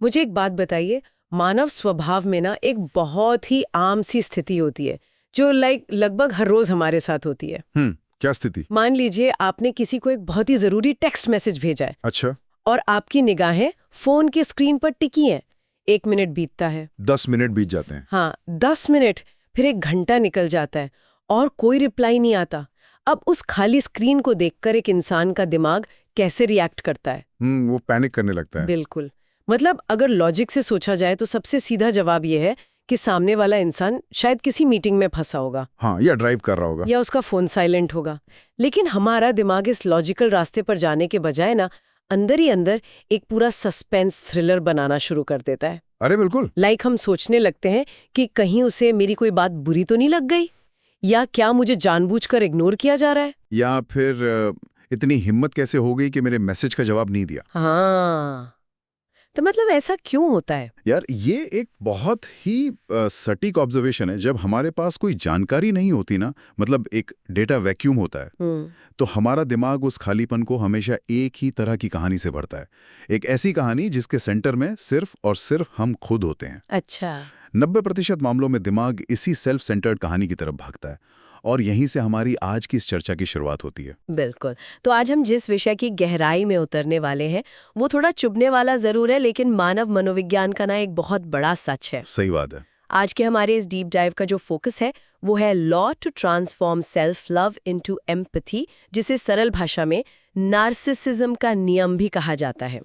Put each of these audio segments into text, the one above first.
मुझे एक बात बताइए, मानव स्वभाव में ना एक बहुत ही आम सी स्थिति होती है जो लगभग हर रोज हमारे साथ होती है। क्या स्थिति? मान लीजिए आपने किसी को एक बहुत ही जरूरी टेक्स्ट मैसेज भेजा है। अच्छा। और आपकी निगाहें फोन की स्क्रीन पर टिकी हैं। 1 मिनट बीतता है, 10 मिनट बीत जाते हैं। हाँ, 10 मिनट, फिर 1 घंटा निकल जाता है और कोई रिप्लाई नहीं आता। अब उस खाली स्क्रीन को देखकर एक इंसान का दिमाग कैसे रिएक्ट करता है? वो पैनिक करने लगता है। बिल्कुल। मतलब अगर लॉजिक से सोचा जाए तो सबसे सीधा जवाब यह है कि सामने वाला इंसान शायद किसी मीटिंग में फंसा होगा, हाँ, या ड्राइव कर रहा होगा, या उसका फोन साइलेंट होगा। लेकिन हमारा दिमाग इस लॉजिकल रास्ते पर जाने के बजाय ना अंदर ही अंदर एक पूरा सस्पेंस थ्रिलर बनाना शुरू कर देता है। अरे बिल्कुल। हम सोचने लगते हैं कि कहीं उसे मेरी कोई बात बुरी तो नहीं लग गई, या क्या मुझे जानबूझकर इग्नोर किया जा रहा है, या फिर इतनी हिम्मत कैसे हो गई कि मेरे मैसेज का जवाब नहीं दिया। हाँ, तो मतलब ऐसा क्यों होता है? यार, ये एक बहुत ही सटीक ऑब्जर्वेशन है। जब हमारे पास कोई जानकारी नहीं होती ना, मतलब एक डेटा वैक्यूम होता है, तो हमारा दिमाग उस खालीपन को हमेशा एक ही तरह की कहानी से भरता है। एक ऐसी कहानी जिसके सेंटर में सिर्फ और सिर्फ हम खुद होते हैं। अच्छा। 90% मामलों में दिमाग इसी सेल्फ सेंटर्ड कहानी की तरफ भागता है, और यहीं से हमारी आज की इस चर्चा की शुरुआत होती है। बिल्कुल। तो आज हम जिस विषय की गहराई में उतरने वाले हैं वो थोड़ा चुभने वाला जरूर है, लेकिन मानव मनोविज्ञान का ना एक बहुत बड़ा सच है। सही बात है। आज के हमारे इस डीप डाइव का जो फोकस है वो है law to transform self love into empathy, जिसे सरल भाषा में नार्सिसिज्म का नियम भी कहा जाता है।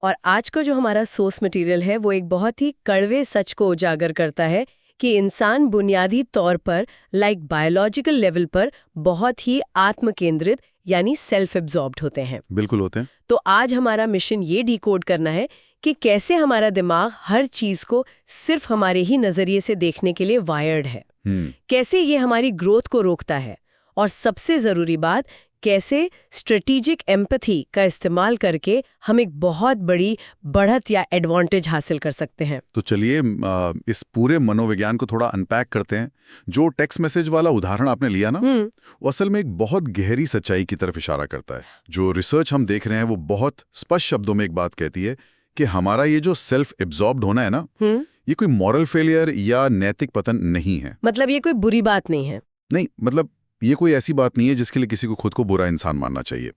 और आज का जो हमारा सोर्स मटेरियल है वो एक बहुत ही कड़वे सच को उजागर करता है कि इंसान बुनियादी तौर पर बायोलॉजिकल लेवल पर बहुत ही आत्म केंद्रित यानी सेल्फ एब्जॉर्ब्ड होते हैं। बिल्कुल होते हैं। तो आज हमारा मिशन ये डिकोड करना है कि कैसे हमारा दिमाग हर चीज को सिर्फ हमारे ही नजरिए से देखने के लिए वायर्ड है, कैसे ये हमारी ग्रोथ को रोकता है, और सबसे जरूरी बात, कैसे स्ट्रेटेजिक एम्पैथी का इस्तेमाल करके हम एक बहुत बड़ी बढ़त या एडवांटेज हासिल कर सकते हैं। तो चलिए इस पूरे मनोविज्ञान को थोड़ा अनपैक करते हैं। जो टेक्स्ट मैसेज वाला उदाहरण आपने लिया ना, वो असल में एक बहुत गहरी सच्चाई की तरफ इशारा करता है। जो रिसर्च हम देख रहे हैं वो बहुत स्पष्ट शब्दों में एक बात कहती है कि हमारा ये जो सेल्फ एब्जॉर्ब्ड होना है ना, ये कोई मॉरल फेलियर या नैतिक पतन नहीं है। मतलब ये कोई बुरी बात नहीं है। नहीं, मतलब ये कोई ऐसी बात नहीं है जिसके लिए किसी को खुद को बुरा इंसान मानना चाहिए।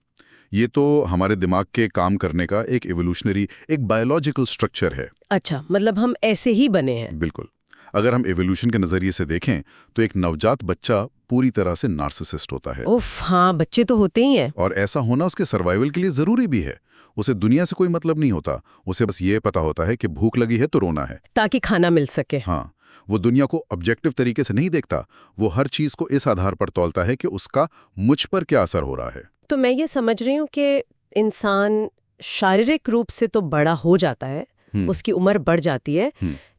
ये तो हमारे दिमाग के काम करने का एक इवोल्यूशनरी, एक बायोलॉजिकल स्ट्रक्चर है। अच्छा, मतलब हम ऐसे ही बने हैं। बिल्कुल। अगर हम इवोल्यूशन के नजरिए से देखें तो एक नवजात बच्चा पूरी तरह से नार्सिसिस्ट होता है। उफ, हाँ, बच्चे तो होते ही हैं। और ऐसा होना उसके सर्वाइवल के लिए जरूरी भी है। उसे दुनिया से कोई मतलब नहीं होता, उसे बस ये पता होता है कि भूख लगी है तो रोना है, ताकि खाना मिल सके। हाँ, वो दुनिया को ऑब्जेक्टिव तरीके से नहीं देखता। वो हर चीज को इस आधार पर तौलता है कि उसका मुझ पर क्या असर हो रहा है। तो मैं ये समझ रही हूँ कि इंसान शारीरिक रूप से तो बड़ा हो जाता है, उसकी उम्र बढ़ जाती है,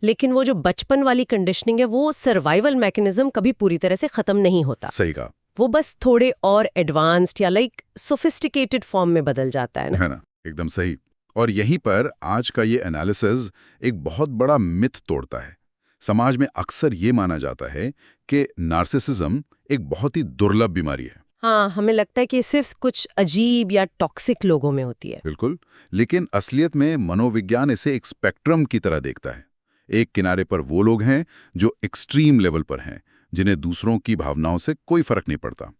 लेकिन वो जो बचपन वाली कंडीशनिंग है वो सर्वाइवल मैकेनिज्म कभी पूरी तरह से खत्म नहीं होता। सही कहा। वो बस थोड़े और एडवांस्ड या सोफिस्टिकेटेड फॉर्म में बदल जाता है ना? एकदम सही। और यहीं पर आज का ये एनालिसिस एक बहुत बड़ा मिथ तोड़ता है। समाज में अक्सर ये माना जाता है कि नार्सिसिज्म एक बहुत ही दुर्लभ बीमारी है। हाँ, हमें लगता है कि सिर्फ कुछ अजीब या टॉक्सिक लोगों में होती है। बिल्कुल, लेकिन असलियत में मनोविज्ञान इसे एक स्पेक्ट्रम की तरह देखता है। एक किनारे पर वो लोग हैं जो एक्सट्रीम लेवल पर हैं, जिन्हें दूसरों की भावनाओं से कोई फर्क नहीं पड़ता।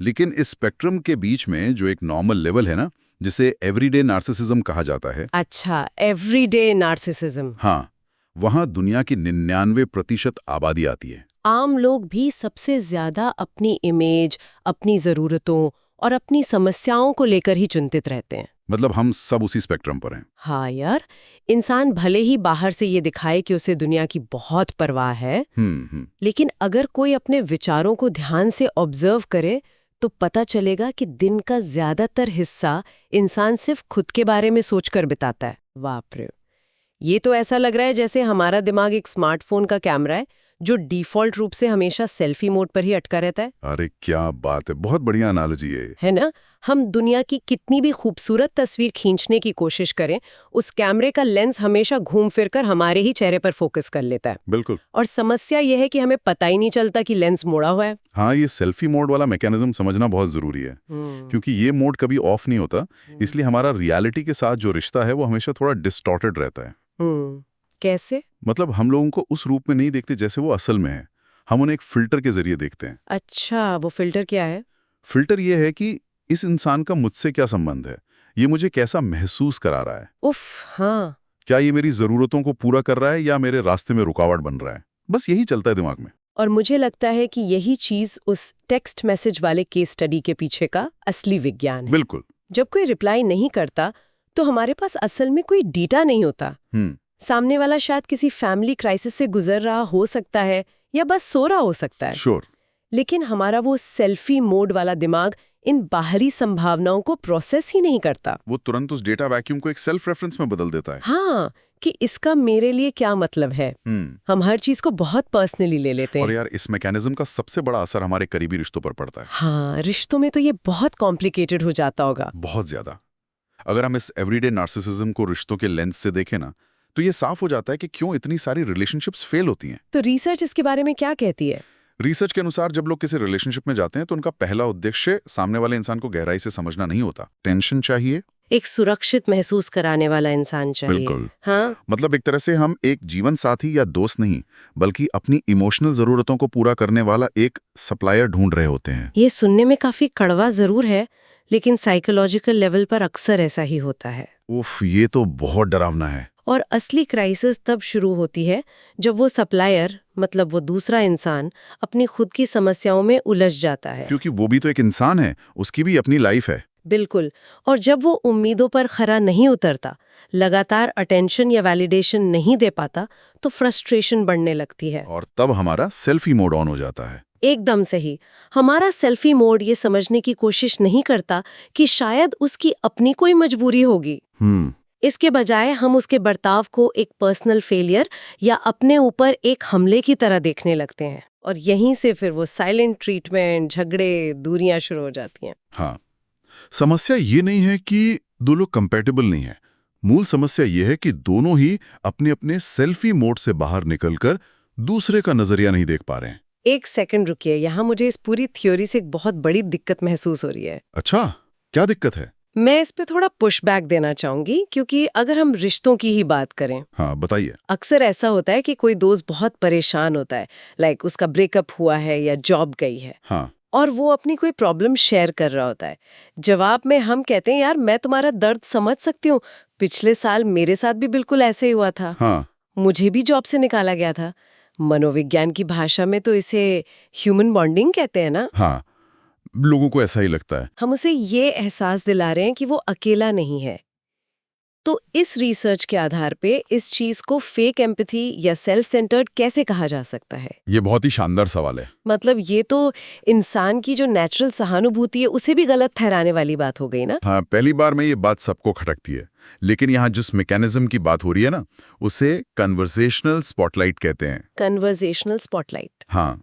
लेकिन इस स्पेक्ट्रम के बीच में जो एक नॉर्मल लेवल है ना, जिसे एवरीडे नार्सिसिज्म कहा जाता है। अच्छा, एवरीडे नार्सिसिज्म। हाँ, वहां दुनिया की 99% आबादी आती है। आम लोग भी सबसे ज्यादा अपनी इमेज, अपनी जरूरतों और अपनी समस्याओं को लेकर ही चिंतित रहते हैं। मतलब हम सब उसी स्पेक्ट्रम पर हैं। हाँ यार, इंसान भले ही बाहर से ये दिखाए कि उसे दुनिया की बहुत परवाह है, लेकिन अगर कोई अपने विचारों को ध्यान से ऑब्जर्व करे तो पता चलेगा कि दिन का ज्यादातर हिस्सा इंसान सिर्फ खुद के बारे में सोचकर बिताता है। बाप रे, ये तो ऐसा लग रहा है जैसे हमारा दिमाग एक स्मार्टफोन का कैमरा है जो डिफॉल्ट रूप से हमेशा सेल्फी मोड पर ही अटका रहता है। अरे क्या बात है, बहुत बढ़िया एनालॉजी है ना? हम दुनिया की कितनी भी खूबसूरत तस्वीर खींचने की कोशिश करें, उस कैमरे का लेंस हमेशा घूम फिर कर हमारे ही चेहरे पर फोकस कर लेता है। बिल्कुल। और समस्या यह है कि हमें पता ही नहीं चलता कि लेंस मुड़ा हुआ है। हाँ, ये सेल्फी मोड वाला मैकेनिज्म समझना बहुत जरूरी है, क्योंकि ये मोड कभी ऑफ नहीं होता, इसलिए हमारा रियलिटी के साथ जो रिश्ता है वो हमेशा थोड़ा डिस्टॉर्टेड रहता है। कैसे? मतलब हम लोगों को उस रूप में नहीं देखते जैसे वो असल में है, हम उन्हें एक फिल्टर के जरिए देखते हैं। अच्छा, वो फिल्टर क्या है? फिल्टर ये है कि इस इंसान का मुझसे क्या संबंध है, ये मुझे कैसा महसूस करा रहा है। उफ, हाँ। क्या ये मेरी जरूरतों को पूरा कर रहा है या मेरे रास्ते में रुकावट बन रहा है, बस यही चलता है दिमाग में। और मुझे लगता है कि यही चीज उस टेक्स्ट मैसेज वाले केस स्टडी के पीछे का असली विज्ञान है। बिल्कुल। जब कोई रिप्लाई नहीं करता तो हमारे पास असल में कोई डेटा नहीं होता। सामने वाला शायद किसी फैमिली क्राइसिस से गुजर रहा हो सकता है या बस सो रहा हो सकता है। श्योर। लेकिन हमारा वो सेल्फी मोड वाला दिमाग इन बाहरी संभावनाओं को प्रोसेस ही नहीं करता। वो तुरंत उस डेटा वैक्यूम को एक सेल्फ रेफरेंस में बदल देता है। हाँ, कि इसका मेरे लिए क्या मतलब है। हम हर चीज को बहुत पर्सनली ले लेते हैं। और यार, इस मैकेनिज्म का सबसे बड़ा असर हमारे करीबी रिश्तों पर पड़ता है। हाँ, रिश्तों में तो ये बहुत कॉम्प्लिकेटेड हो जाता होगा। बहुत ज्यादा। अगर हम इस एवरीडे नार्सिसिज्म को रिश्तों के लेंस से देखें ना, तो ये साफ हो जाता है कि क्यों इतनी सारी रिलेशनशिप्स फेल होती हैं। तो रिसर्च इसके बारे में क्या कहती है? रिसर्च के अनुसार जब लोग किसी रिलेशनशिप में जाते हैं तो उनका पहला उद्देश्य सामने वाले इंसान को गहराई से समझना नहीं होता। टेंशन चाहिए, एक सुरक्षित महसूस कराने वाला इंसान चाहिए। बिल्कुल। हाँ? मतलब एक तरह से हम एक जीवन साथी या दोस्त नहीं, बल्कि अपनी इमोशनल जरूरतों को पूरा करने वाला एक सप्लायर ढूंढ रहे होते हैं। ये सुनने में काफी कड़वा जरूर है, लेकिन साइकोलॉजिकल लेवल पर अक्सर ऐसा ही होता है। उफ, ये तो बहुत डरावना है। और असली क्राइसिस तब शुरू होती है जब वो सप्लायर, मतलब वो दूसरा इंसान, अपनी खुद की समस्याओं में उलझ जाता है। क्योंकि वो भी तो एक इंसान है, उसकी भी अपनी लाइफ है। बिल्कुल। और जब वो उम्मीदों पर खरा नहीं उतरता, लगातार अटेंशन या वैलिडेशन नहीं दे पाता, तो फ्रस्ट्रेशन बढ़ने लगती है। और तब हमारा सेल्फी मोड ऑन हो जाता है। एकदम सही। हमारा सेल्फी मोड ये समझने की कोशिश नहीं करता कि शायद उसकी अपनी कोई मजबूरी होगी। इसके बजाय हम उसके बर्ताव को एक पर्सनल फेलियर या अपने ऊपर एक हमले की तरह देखने लगते हैं। और यहीं से फिर वो साइलेंट ट्रीटमेंट, झगड़े, दूरियां शुरू हो जाती हैं। हाँ, समस्या ये नहीं है कि दो लोग कंपैटिबल नहीं है। मूल समस्या ये है कि दोनों ही अपने अपने सेल्फी मोड से बाहर निकलकर दूसरे का नजरिया नहीं देख पा रहे हैं। एक सेकंड रुकिए, यहाँ मुझे इस पूरी थ्योरी से एक बहुत बड़ी दिक्कत महसूस हो रही है। अच्छा, क्या दिक्कत है? मैं इस पे थोड़ा पुशबैक देना चाहूंगी, क्योंकि अगर हम रिश्तों की ही बात करें, हाँ बताइए। अक्सर ऐसा होता है कि कोई दोस्त बहुत परेशान होता है, लाइक उसका ब्रेकअप हुआ है या जॉब गई है, हाँ, और वो अपनी कोई प्रॉब्लम शेयर कर रहा होता है। जवाब में हम कहते हैं, यार मैं तुम्हारा दर्द समझ सकती हूँ, पिछले साल मेरे साथ भी बिल्कुल ऐसे ही हुआ था। हाँ, मुझे भी जॉब से निकाला गया था। मनोविज्ञान की भाषा में तो इसे ह्यूमन बॉन्डिंग कहते हैं ना। हाँ, लोगों को ऐसा ही लगता है। हम उसे ये एहसास दिला रहे हैं कि वो अकेला नहीं है। तो इस रिसर्च के आधार पे इस चीज को फेक एम्पैथी या सेल्फ सेंटर्ड कैसे कहा जा सकता है? ये बहुत ही शानदार सवाल है। मतलब ये तो इंसान की जो नेचुरल सहानुभूति है उसे भी गलत ठहराने वाली बात हो गई ना। हाँ, पहली बार में ये बात सबको खटकती है, लेकिन यहाँ जिस मैकेनिज्म की बात हो रही है ना, उसे कन्वर्सेशनल स्पॉटलाइट कहते हैं। Conversational spotlight. हाँ,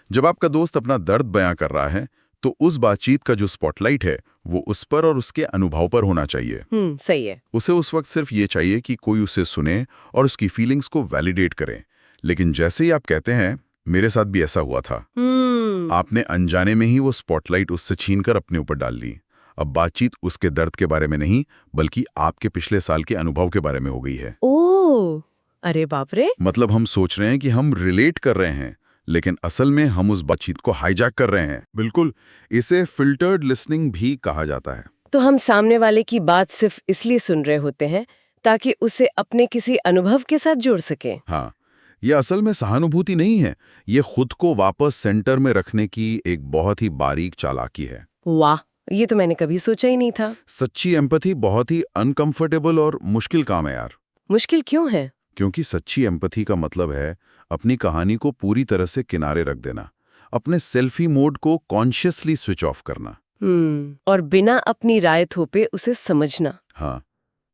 जब आपका दोस्त अपना दर्द बयां कर रहा है तो उस बातचीत का जो स्पॉटलाइट है वो उस पर और उसके अनुभव पर होना चाहिए। सही है। उसे उस वक्त सिर्फ ये चाहिए कि कोई उसे सुने और उसकी फीलिंग्स को वैलिडेट करे। लेकिन जैसे ही आप कहते हैं, मेरे साथ भी ऐसा हुआ था, आपने अनजाने में ही वो स्पॉटलाइट उससे छीनकर अपने ऊपर डाल ली। अब बातचीत उसके दर्द के बारे में नहीं, बल्कि आपके पिछले साल के अनुभव के बारे में हो गई है। ओह, अरे बाप रे। मतलब हम सोच रहे हैं कि हम रिलेट कर रहे हैं, लेकिन असल में हम उस बातचीत को हाईजैक कर रहे हैं। बिल्कुल, इसे फिल्टर्ड लिसनिंग भी कहा जाता है। तो हम सामने वाले की बात सिर्फ इसलिए सुन रहे होते हैं ताकि उसे अपने किसी अनुभव के साथ जोड़ सके। हाँ, ये असल में सहानुभूति नहीं है, ये खुद को वापस सेंटर में रखने की एक बहुत ही बारीक चालाकी है। वाह, ये तो मैंने कभी सोचा ही नहीं था। सच्ची एम्पैथी बहुत ही अनकंफर्टेबल और मुश्किल काम है यार। मुश्किल क्यों है? क्योंकि सच्ची एम्पैथी का मतलब है अपनी कहानी को पूरी तरह से किनारे रख देना, अपने सेल्फी मोड को कॉन्शियसली स्विच ऑफ करना। और बिना अपनी राय थोपे उसे समझना। हाँ,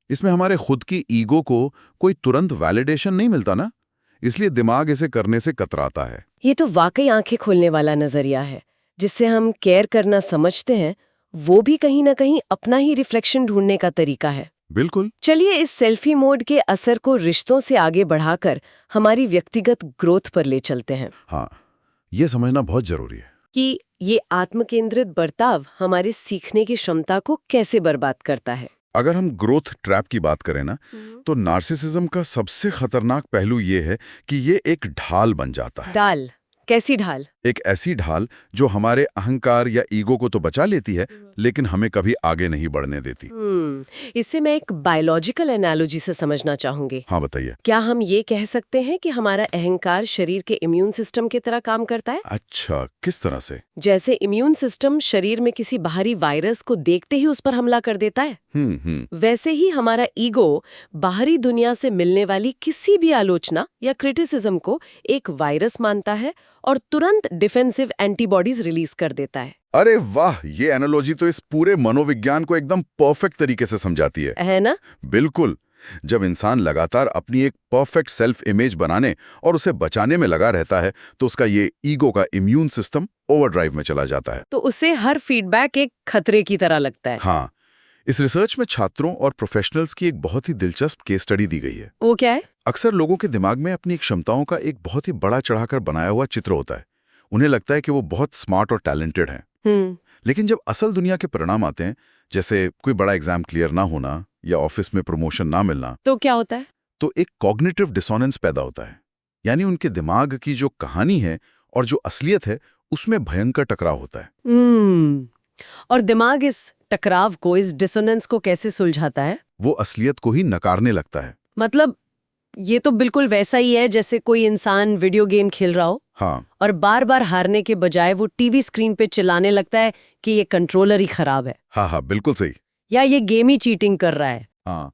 इसमें हमारे खुद की ईगो को कोई तुरंत वैलिडेशन नहीं मिलता ना। इसलिए दिमाग इसे करने से कतराता है। ये तो वाकई आंखें खोलने वाला नजरिया है। जिससे हम केयर करना समझते हैं, वो भी कहीं ना कहीं अपना ही रिफ्लेक्शन ढूंढने का तरीका है। बिल्कुल। चलिए इस सेल्फी मोड के असर को रिश्तों से आगे बढ़ाकर हमारी व्यक्तिगत ग्रोथ पर ले चलते हैं। हाँ, ये समझना बहुत जरूरी है कि ये आत्मकेंद्रित बर्ताव हमारे सीखने की क्षमता को कैसे बर्बाद करता है। अगर हम ग्रोथ ट्रैप की बात करें ना, तो नार्सिसिज्म का सबसे खतरनाक पहलू ये है कि ये एक ढाल बन जाता है। ढाल? कैसी ढाल? एक ऐसी ढाल जो हमारे अहंकार या ईगो को तो बचा लेती है, लेकिन हमें कभी आगे नहीं बढ़ने देती। इससे मैं एक बायोलॉजिकल एनालॉजी से समझना चाहूंगी। हाँ, बताइए। क्या हम ये कह सकते हैं कि हमारा अहंकार शरीर के इम्यून सिस्टम की तरह काम करता है? अच्छा, किस तरह से? जैसे इम्यून सिस्टम शरीर में किसी बाहरी वायरस को देखते ही उस पर हमला कर देता है, वैसे ही हमारा ईगो बाहरी दुनिया से मिलने वाली किसी भी आलोचना या क्रिटिसिज्म को एक वायरस मानता है और तुरंत डिफेंसिव एंटीबॉडीज रिलीज कर देता है। अरे वाह, ये एनालॉजी तो इस पूरे मनोविज्ञान को एकदम परफेक्ट तरीके से समझाती है ना? बिल्कुल। जब इंसान लगातार अपनी एक परफेक्ट सेल्फ इमेज बनाने और उसे बचाने में लगा रहता है, तो उसका ये ईगो का इम्यून सिस्टम ओवरड्राइव में चला जाता है। तो उसे हर फीडबैक एक खतरे की तरह लगता है। हाँ, इस रिसर्च में छात्रों और प्रोफेशनल्स की एक बहुत ही दिलचस्प केस स्टडी दी गई है। वो क्या है? अक्सर लोगों के दिमाग में अपनी क्षमताओं का एक बहुत ही बड़ा चढ़ाकर बनाया हुआ चित्र होता है। उन्हें लगता है कि वो बहुत स्मार्ट और टैलेंटेड हैं। लेकिन जब असल दुनिया के परिणाम आते हैं, जैसे कोई बड़ा एग्जाम क्लियर ना होना या ऑफिस में प्रमोशन ना मिलना, तो क्या होता है? तो एक कॉग्निटिव डिसोनेंस पैदा होता है। यानी उनके दिमाग की जो कहानी है और जो असलियत है, उसमें भयंकर टकराव होता है। और दिमाग इस टकराव को, इस डिसोनेंस को कैसे सुलझाता है? वो असलियत को ही नकारने लगता है। मतलब ये तो बिल्कुल वैसा ही है जैसे कोई इंसान वीडियो गेम खेल रहा हो, हाँ, और बार बार हारने के बजाय वो टीवी स्क्रीन पे चिल्लाने लगता है कि ये कंट्रोलर ही खराब है। हाँ, बिल्कुल सही। या ये गेम ही चीटिंग कर रहा है। हाँ,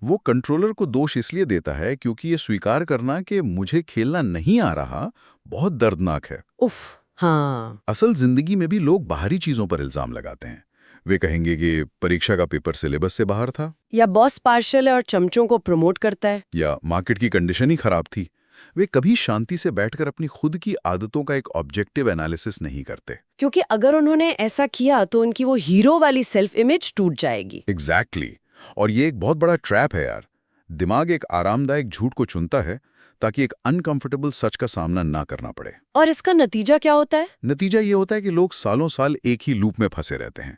वो कंट्रोलर को दोष इसलिए देता है क्योंकि ये स्वीकार करना कि मुझे खेलना नहीं आ रहा बहुत दर्दनाक है। उफ, हाँ। असल जिंदगी में भी लोग बाहरी चीजों पर इल्जाम लगाते हैं। वे कहेंगे कि परीक्षा का पेपर सिलेबस से बाहर था, या बॉस पार्शल है और चमचों को प्रमोट करता है, या मार्केट की कंडीशन ही खराब थी। वे कभी शांति से बैठकर अपनी खुद की आदतों का एक ऑब्जेक्टिव एनालिसिस नहीं करते। क्योंकि अगर उन्होंने ऐसा किया तो उनकी वो हीरो वाली सेल्फ इमेज टूट जाएगी। एग्जैक्टली। और ये एक बहुत बड़ा ट्रैप है यार। दिमाग एक आरामदायक झूठ को चुनता है ताकि एक अनकंफर्टेबल सच का सामना ना करना पड़े। और इसका नतीजा क्या होता है? नतीजा ये होता है कि लोग सालों साल एक ही लूप में फंसे रहते हैं।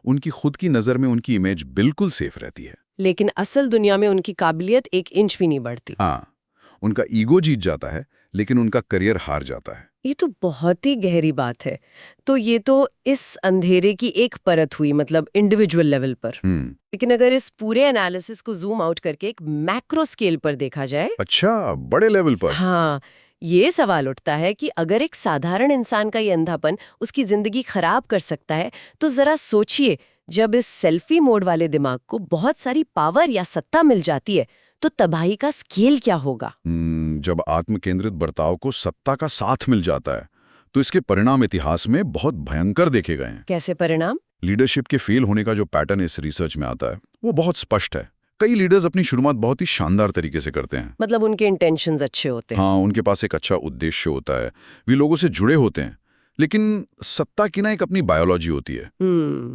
उनकी खुद की नजर में उनकी इमेज बिल्कुल सेफ रहती है, लेकिन असल दुनिया में उनकी काबिलियत एक इंच भी नहीं बढ़ती। हाँ, उनका ईगो जीत जाता है, लेकिन उनका करियर हार जाता है। ये तो बहुत ही गहरी बात है। तो ये तो इस अंधेरे की एक परत हुई, मतलब इंडिविजुअल लेवल पर। लेकिन अगर इस पूरे एनालिसिस को जूम आउट करके एक मैक्रो स्केल पर देखा जाए, अच्छा, बड़े लेवल पर। हाँ, ये सवाल उठता है कि अगर एक साधारण इंसान का ये अंधापन उसकी जिंदगी खराब कर सकता है, तो जरा सोचिए, जब इस सेल्फी मोड वाले दिमाग को बहुत सारी पावर या सत्ता मिल जाती है, तो तबाही का स्केल क्या होगा? जब आत्मकेंद्रित बर्ताव को सत्ता का साथ मिल जाता है, तो इसके परिणाम इतिहास में बहुत भयंकर देखे गए हैं। कैसे परिणाम? लीडरशिप के फेल होने का जो पैटर्न इस रिसर्च में आता है, वो बहुत स्पष्ट है। कई लीडर्स अपनी शुरुआत बहुत ही शानदार तरीके से करते हैं। मतलब उनके इंटेंशंस अच्छे होते हैं। हाँ, उनके पास एक अच्छा उद्देश्य होता है, वे लोगों से जुड़े होते हैं, लेकिन सत्ता की ना एक अपनी बायोलॉजी होती है।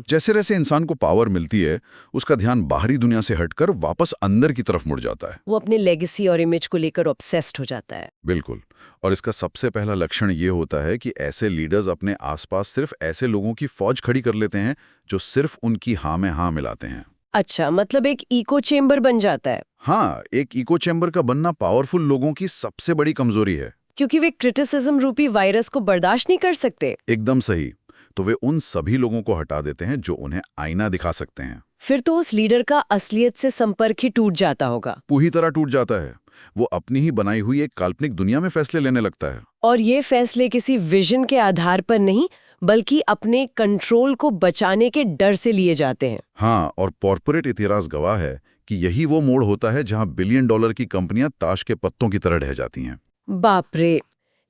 जैसे जैसे इंसान को पावर मिलती है, उसका ध्यान बाहरी दुनिया से हटकर वापस अंदर की तरफ मुड़ जाता है। वो अपने लेगेसी और इमेज को लेकर ऑब्सेस्ड हो जाता है। बिल्कुल। और इसका सबसे पहला लक्षण ये होता है कि ऐसे लीडर्स अपने आसपास सिर्फ ऐसे लोगों की फौज खड़ी कर लेते हैं जो सिर्फ उनकी हाँ में हाँ मिलाते हैं। अच्छा, मतलब एक इको चेम्बर बन जाता है। हाँ, एक इको चेम्बर का बनना पावरफुल लोगों की सबसे बड़ी कमजोरी है, क्योंकि वे क्रिटिसिज्म रूपी वायरस को बर्दाश्त नहीं कर सकते। एकदम सही। तो वे उन सभी लोगों को हटा देते हैं जो उन्हें आईना दिखा सकते हैं। फिर तो उस लीडर का असलियत से संपर्क ही टूट जाता होगा। पूरी तरह टूट जाता है। वो अपनी ही बनाई हुई एक काल्पनिक दुनिया में फैसले लेने लगता है। और ये फैसले किसी विजन के आधार पर नहीं, बल्कि अपने कंट्रोल को बचाने के डर से लिए जाते हैं। हाँ, और कॉर्पोरेट इतिहास गवाह है कि यही वो मोड़ होता है जहां $बिलियन की कंपनियां ताश के पत्तों की तरह ढह जाती हैं। बाप रे,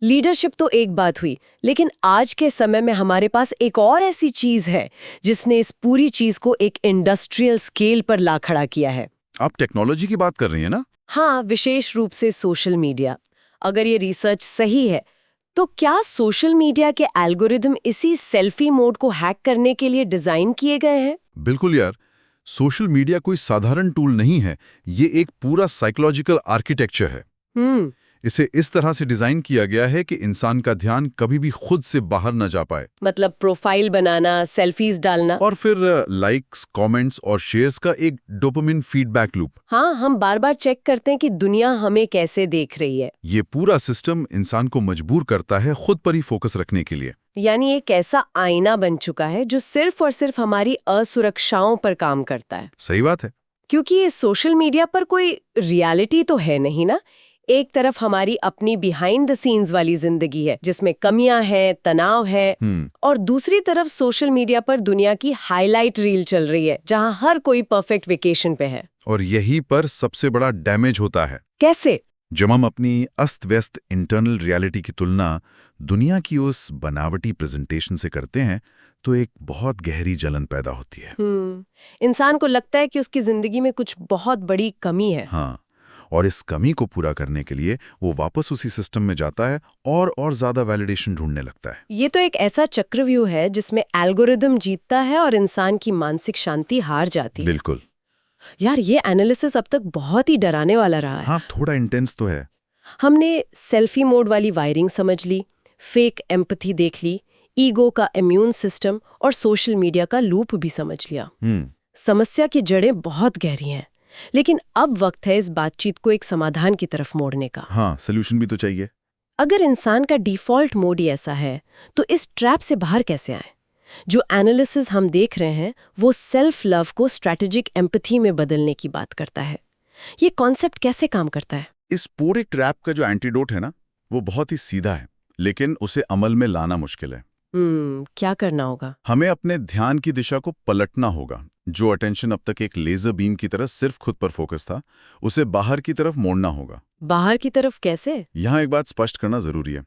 लीडरशिप तो एक बात हुई, लेकिन आज के समय में हमारे पास एक और ऐसी चीज है जिसने इस पूरी चीज को एक इंडस्ट्रियल स्केल पर ला खड़ा किया है। आप टेक्नोलॉजी की बात कर रही हैं ना? हाँ, विशेष रूप से सोशल मीडिया। अगर ये रिसर्च सही है तो क्या सोशल मीडिया के एल्गोरिदम इसी सेल्फी मोड को हैक करने के लिए डिजाइन किए गए हैं? बिल्कुल यार, सोशल मीडिया कोई साधारण टूल नहीं है, ये एक पूरा साइकोलॉजिकल आर्किटेक्चर है। इसे इस तरह से डिजाइन किया गया है कि इंसान का ध्यान कभी भी खुद से बाहर न जा पाए। मतलब प्रोफाइल बनाना, सेल्फीज डालना और फिर लाइक्स, कमेंट्स और शेयर्स का एक डोपामिन फीडबैक लूप। हाँ, हम बार बार चेक करते हैं कि दुनिया हमें कैसे देख रही है। ये पूरा सिस्टम इंसान को मजबूर करता है खुद पर ही फोकस रखने के लिए। यानी एक ऐसा आईना बन चुका है जो सिर्फ और सिर्फ हमारी असुरक्षाओं पर काम करता है। सही बात है। क्योंकि ये सोशल मीडिया पर कोई रियलिटी तो है नहीं ना। एक तरफ हमारी अपनी बिहाइंड द सीन्स वाली जिंदगी है जिसमें कमियां हैं, तनाव है, और दूसरी तरफ सोशल मीडिया पर दुनिया की हाईलाइट रील चल रही है जहां हर कोई परफेक्ट वेकेशन पे है। और यही पर सबसे बड़ा डैमेज होता है। कैसे? जब हम अपनी अस्त-व्यस्त इंटरनल रियलिटी की तुलना दुनिया की उस बनावटी प्रेजेंटेशन से करते हैं तो एक बहुत गहरी जलन पैदा होती है। इंसान को लगता है कि उसकी जिंदगी में कुछ बहुत बड़ी कमी है। हाँ, और इस कमी को पूरा करने के लिए वो वापस उसी सिस्टम में जाता है और ज्यादा वैलिडेशन ढूंढने लगता है। ये तो एक ऐसा चक्रव्यूह है जिसमें एल्गोरिदम जीतता है और इंसान की मानसिक शांति हार जाती है। बिल्कुल यार, ये एनालिसिस अब तक बहुत ही डराने वाला रहा है। हाँ, थोड़ा इंटेंस तो है। हमने सेल्फी मोड वाली वायरिंग समझ ली, फेक एम्पैथी देख ली, ईगो का इम्यून सिस्टम और सोशल मीडिया का लूप भी समझ लिया। समस्या की जड़ें बहुत गहरी हैं, लेकिन अब वक्त है इस बातचीत को एक समाधान की तरफ मोड़ने का। हाँ, सॉल्यूशन भी तो चाहिए। अगर इंसान का डिफॉल्ट मोड ही ऐसा है तो इस ट्रैप से बाहर कैसे आए? जो एनालिसिस हम देख रहे हैं वो सेल्फ लव को स्ट्रैटेजिक एम्पैथी में बदलने की बात करता है। ये कॉन्सेप्ट कैसे काम करता है? इस पूरे ट्रैप का जो एंटीडोट है ना, वो बहुत ही सीधा है, लेकिन उसे अमल में लाना मुश्किल है। क्या करना होगा? हमें अपने ध्यान की दिशा को पलटना होगा। जो अटेंशन अब तक एक लेजर बीम की तरह सिर्फ खुद पर फोकस था, उसे बाहर की तरफ मोड़ना होगा। बाहर की तरफ कैसे? यहाँ एक बात स्पष्ट करना जरूरी है।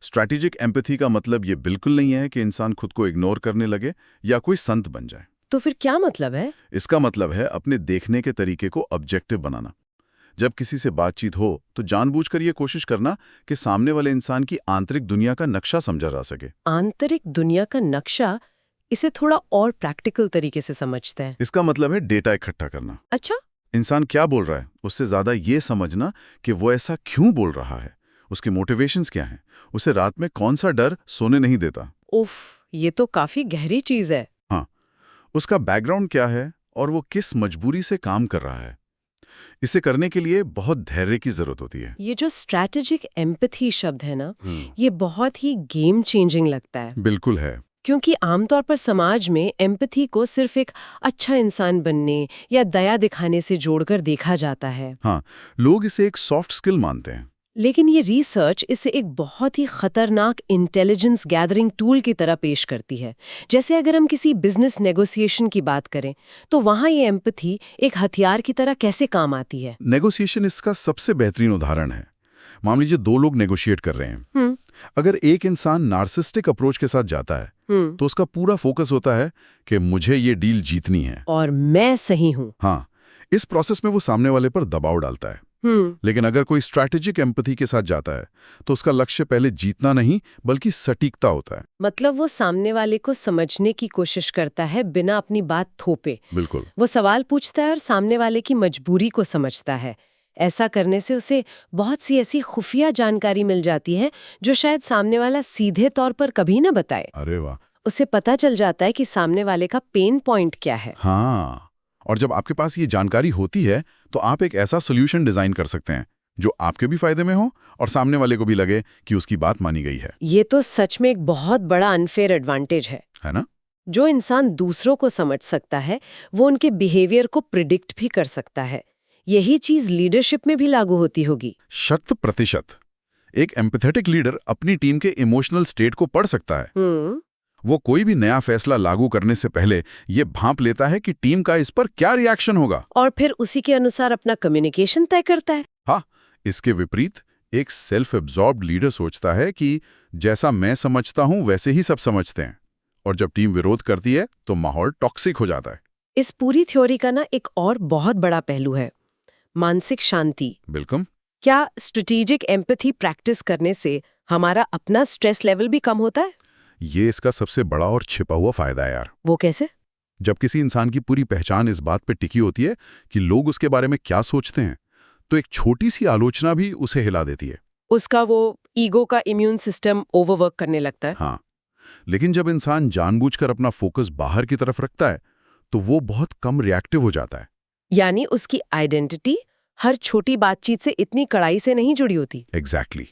स्ट्रैटेजिक एम्पैथी का मतलब ये बिल्कुल नहीं है कि इंसान खुद को इग्नोर करने लगे या कोई संत बन जाए। तो फिर क्या मतलब है? इसका मतलब है अपने देखने के तरीके को ऑब्जेक्टिव बनाना। जब किसी से बातचीत हो तो जानबूझकर ये कोशिश करना कि सामने वाले इंसान की आंतरिक दुनिया का नक्शा समझा जा सके। आंतरिक दुनिया का नक्शा? इसे थोड़ा और प्रैक्टिकल तरीके से समझते हैं। इसका मतलब है डेटा इकट्ठा करना। अच्छा? इंसान क्या बोल रहा है उससे ज्यादा ये समझना कि वो ऐसा क्यों बोल रहा है, उसकी मोटिवेशंस क्या हैं, उसे रात में कौन सा डर सोने नहीं देता। उफ, ये तो काफी गहरी चीज है। हाँ, उसका बैकग्राउंड क्या है और वो किस मजबूरी से काम कर रहा है। इसे करने के लिए बहुत धैर्य की जरूरत होती है। ये जो स्ट्रैटेजिक एम्पैथी शब्द है ना, ये बहुत ही गेम चेंजिंग लगता है। बिल्कुल है। क्योंकि आमतौर पर समाज में एम्पैथी को सिर्फ एक अच्छा इंसान बनने या दया दिखाने से जोड़कर देखा जाता है। हाँ, लोग इसे एक सॉफ्ट स्किल मानते हैं। लेकिन ये रिसर्च इसे एक बहुत ही खतरनाक इंटेलिजेंस गैदरिंग टूल की तरह पेश करती है। जैसे अगर हम किसी बिजनेस नेगोशिएशन की बात करें तो वहाँ ये एम्पैथी एक हथियार की तरह कैसे काम आती है। नेगोशिएशन इसका सबसे बेहतरीन उदाहरण है। मान लीजिए दो लोग नेगोशिएट कर रहे हैं। अगर एक इंसान नार्सिस्टिक अप्रोच के साथ जाता है तो उसका पूरा फोकस होता है कि मुझे ये डील जीतनी है और मैं सही हूँ। हाँ, इस प्रोसेस में वो सामने वाले पर दबाव डालता है। लेकिन अगर कोई स्ट्रैटेजिक एम्पैथी के साथ जाता है तो उसका लक्ष्य पहले जीतना नहीं बल्कि सटीकता होता है। मतलब वो सामने वाले को समझने की कोशिश करता है बिना अपनी बात थोपे। बिल्कुल। वो सवाल पूछता है और सामने वाले की मजबूरी को समझता है। ऐसा करने से उसे बहुत सी ऐसी खुफिया जानकारी मिल जाती है जो शायद सामने वाला सीधे तौर पर कभी न बताए। अरे वाह। उसे पता चल जाता है कि सामने वाले का पेन पॉइंट क्या है। हाँ, और जब आपके पास ये जानकारी होती है तो आप एक ऐसा सोल्यूशन डिजाइन कर सकते हैं जो आपके भी फायदे में हो और सामने वाले को भी लगे कि उसकी बात मानी गई है। ये तो सच में एक बहुत बड़ा अनफेयर एडवांटेज है ना? जो इंसान दूसरों को समझ सकता है वो उनके बिहेवियर को प्रिडिक्ट भी कर सकता है। यही चीज लीडरशिप में भी लागू होती होगी। 100%। एक एम्पैथेटिक लीडर अपनी टीम के इमोशनल स्टेट को पढ़ सकता है। वो कोई भी नया फैसला लागू करने से पहले ये भांप लेता है कि टीम का इस पर क्या रिएक्शन होगा और फिर उसी के अनुसार अपना कम्युनिकेशन तय करता है। हाँ, इसके विपरीत एक सेल्फ एब्जॉर्ब्ड लीडर सोचता है कि जैसा मैं समझता हूं वैसे ही सब समझते हैं, और जब टीम विरोध करती है तो माहौल टॉक्सिक हो जाता है। इस पूरी थ्योरी का ना एक और बहुत बड़ा पहलू है मानसिक शांति। बिल्कुल। क्या स्ट्रेटेजिक एम्पैथी प्रैक्टिस करने से हमारा अपना स्ट्रेस लेवल भी कम होता है? ये इसका सबसे बड़ा और छिपा हुआ फायदा है यार। वो कैसे? जब किसी इंसान की पूरी पहचान इस बात पे टिकी होती है कि लोग उसके बारे में क्या सोचते हैं, तो एक छोटी सी आलोचना भी उसे हिला देती है। उसका वो ईगो का इम्यून सिस्टम ओवरवर्क करने लगता है। हाँ, लेकिन जब इंसान जानबूझकर अपना फोकस बाहर की तरफ रखता है तो वो बहुत कम रिएक्टिव हो जाता है। यानी उसकी आइडेंटिटी हर छोटी बातचीत से इतनी कड़ाई से नहीं जुड़ी होती। एग्जैक्टली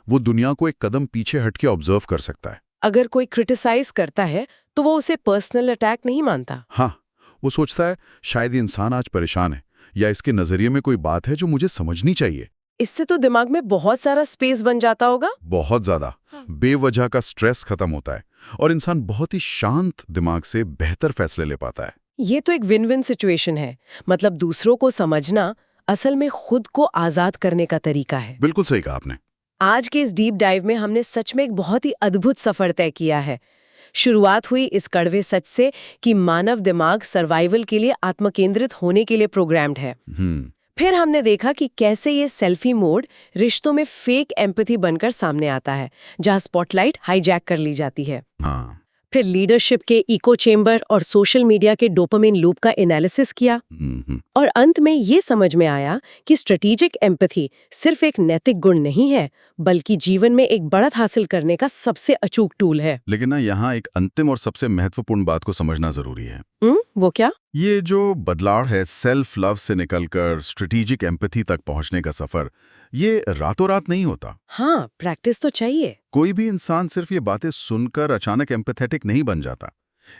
वो दुनिया को एक कदम पीछे हटके ऑब्जर्व कर सकता है। अगर कोई क्रिटिसाइज करता है तो वो उसे पर्सनल अटैक नहीं मानता। हाँ, वो सोचता है शायद ये इंसान आज परेशान है या इसके नजरिए में कोई बात है जो मुझे समझनी चाहिए। इससे तो दिमाग में बहुत सारा स्पेस बन जाता होगा। बहुत ज्यादा बेवजह का स्ट्रेस खत्म होता है और इंसान बहुत ही शांत दिमाग से बेहतर फैसले ले पाता है। ये तो एक विन विन सिचुएशन है। मतलब दूसरों को समझना असल में खुद को आजाद करने का तरीका है। बिल्कुल सही कहा आपने। आज के इस डीप डाइव में हमने सच में एक बहुत ही अद्भुत सफर तय किया है। शुरुआत हुई इस कड़वे सच से कि मानव दिमाग सर्वाइवल के लिए आत्मकेंद्रित होने के लिए प्रोग्राम्ड है। फिर हमने देखा कि कैसे ये सेल्फी मोड रिश्तों में फेक एम्पैथी बनकर सामने आता है, जहां स्पॉटलाइट हाईजैक कर ली जाती है। हाँ। फिर लीडरशिप के इको चेम्बर और सोशल मीडिया के डोपामिन लूप का एनालिसिस किया और अंत में ये समझ में आया कि स्ट्रेटेजिक एम्पैथी सिर्फ एक नैतिक गुण नहीं है, बल्कि जीवन में एक बढ़त हासिल करने का सबसे अचूक टूल है। लेकिन ना यहाँ एक अंतिम और सबसे महत्वपूर्ण बात को समझना जरूरी है। वो क्या? ये जो बदलाव है सेल्फ लव से निकलकर स्ट्रेटेजिक एम्पैथी तक पहुंचने का सफर, ये रातों रात नहीं होता। हाँ, प्रैक्टिस तो चाहिए। कोई भी इंसान सिर्फ ये बातें सुनकर अचानक एम्पैथेटिक नहीं बन जाता।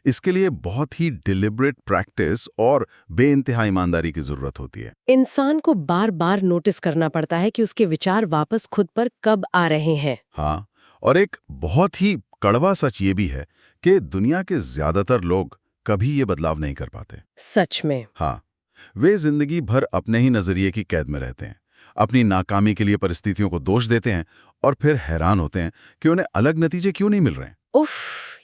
इसके लिए बहुत ही डिलिब्रेट प्रैक्टिस और बेइंतहा ईमानदारी की जरूरत होती है। इंसान को बार बार नोटिस करना पड़ता है कि उसके विचार वापस खुद पर कब आ रहे हैं। हाँ, और एक बहुत ही कड़वा सच ये भी है कि दुनिया के ज्यादातर लोग कभी ये बदलाव नहीं कर पाते। सच में? हाँ, वे जिंदगी भर अपने ही नजरिए की कैद में रहते हैं, अपनी नाकामी के लिए परिस्थितियों को दोष देते हैं और फिर हैरान होते हैं कि उन्हें अलग नतीजे क्यों नहीं मिल रहे। उफ,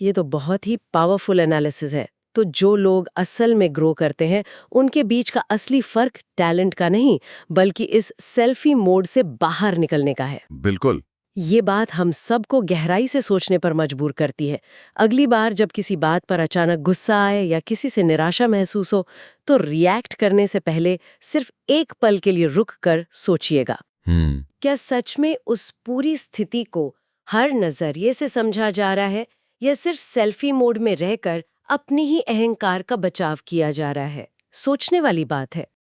ये तो बहुत ही पावरफुल एनालिसिस है। तो जो लोग असल में ग्रो करते हैं, उनके बीच का असली फर्क टैलेंट का नहीं, बल्कि इस सेल्फी मोड से बाहर निकलने का है। बिल्कुल। ये बात हम सबको गहराई से सोचने पर मजबूर करती है। अगली बार जब किसी बात पर अचानक गुस्सा आए या किसी से निराशा महसूस हो, तो रिएक्ट करने से पहले सिर्फ एक पल के लिए रुक कर सोचिएगा, क्या सच में उस पूरी स्थिति को हर नजरिए से समझा जा रहा है या सिर्फ सेल्फी मोड में रहकर अपनी ही अहंकार का बचाव किया जा रहा है। सोचने वाली बात है।